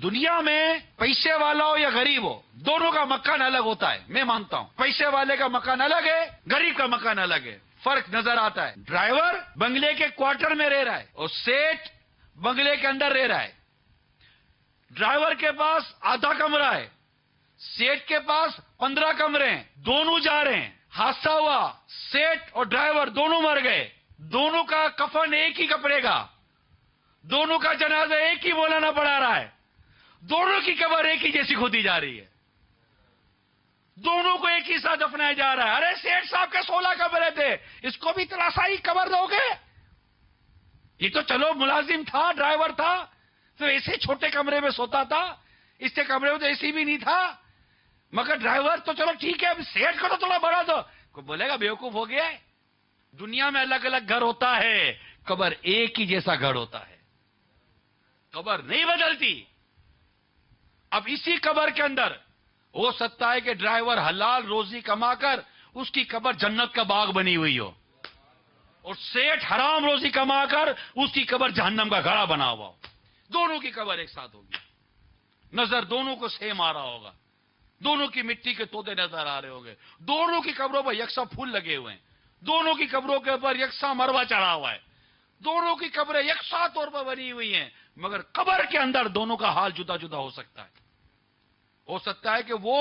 دنیا میں پیسے والا ہو یا غریب ہو، دونوں کا مکان الگ ہوتا ہے، میں مانتا ہوں۔ پیسے والے کا مکان الگ ہے، غریب کا مکان الگ ہے، فرق نظر آتا ہے۔ ڈرائیور بنگلے کے کوارٹر میں رہ رہا ہے اور سیٹ بنگلے کے اندر رہ رہا ہے۔ ڈرائیور کے پاس آدھا کمرہ ہے، سیٹ کے پاس 15 کمرے ہیں، دونوں جا رہے ہیں، حادثہ ہوا، سیٹ اور ڈرائیور دونوں مر گئے، دونوں کا کفن ایک ہی کپڑے کا، دونوں کا جنازہ ایک ہی مولانا پڑھا رہا ہے، دونوں کی قبر ایک ہی جیسی کھودی جا رہی ہے، دونوں کو ایک ہی ساتھ دفنایا جا رہا ہے۔ ارے سیٹ صاحب کے 16 کمرے تھے، اس کو بھی تلاشا ہی قبر دو گے؟ یہ تو چلو ملازم تھا، ڈرائیور تھا، تو ایسے چھوٹے کمرے میں سوتا تھا، اس کے کمرے میں تو ایسی بھی نہیں تھا، مگر ڈرائیور تو چلو ٹھیک ہے، اب سیٹ کو تو تھوڑا بڑا دو۔ کوئی بولے گا بیوقوف ہو گیا ہے؟ دنیا میں الگ الگ گھر ہوتا ہے، قبر ایک ہی جیسا گھر ہوتا ہے، قبر نہیں بدلتی۔ اب اسی قبر کے اندر ہو سکتا ہے کہ ڈرائیور حلال روزی کما کر اس کی قبر جنت کا باغ بنی ہوئی ہو، اور سیٹ حرام روزی کما کر اس کی قبر جہنم کا گڑھا بنا ہوا ہو۔ دونوں کی قبر ایک ساتھ ہوگی، نظر دونوں کو سیم آ رہا ہوگا، دونوں کی مٹی کے تودے نظر آ رہے ہوں گے، دونوں کی قبروں پر یکساں پھول لگے ہوئے ہیں، دونوں کی قبروں کے اوپر یکساں مروا چڑھا ہوا ہے، دونوں کی قبریں یکساں طور پر بنی ہوئی ہیں، مگر قبر کے اندر دونوں کا حال جدا جدا ہو سکتا ہے۔ ہو سکتا ہے کہ وہ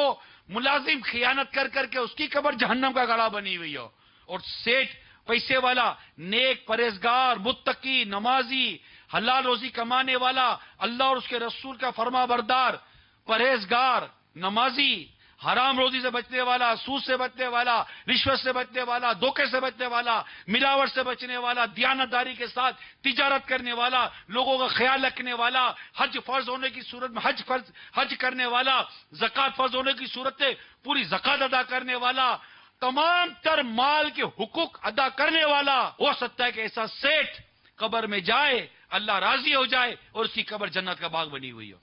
ملازم خیانت کر کر کے اس کی قبر جہنم کا گڑھا بنی ہوئی ہو، اور سیٹ پیسے والا نیک پرہیزگار متقی نمازی حلال روزی کمانے والا اللہ اور اس کے رسول کا فرما بردار پرہیزگار نمازی حرام روزی سے بچنے والا، سود سے بچنے والا، رشوت سے بچنے والا، دھوکے سے بچنے والا، ملاوٹ سے بچنے والا، دیانتداری کے ساتھ تجارت کرنے والا، لوگوں کا خیال رکھنے والا، حج فرض ہونے کی صورت میں حج کرنے والا، زکوٰۃ فرض ہونے کی صورت میں پوری زکوٰۃ ادا کرنے والا، تمام تر مال کے حقوق ادا کرنے والا، ہو سکتا ہے کہ ایسا سیٹ قبر میں جائے، اللہ راضی ہو جائے اور اس کی قبر جنت کا باغ بنی ہوئی ہو۔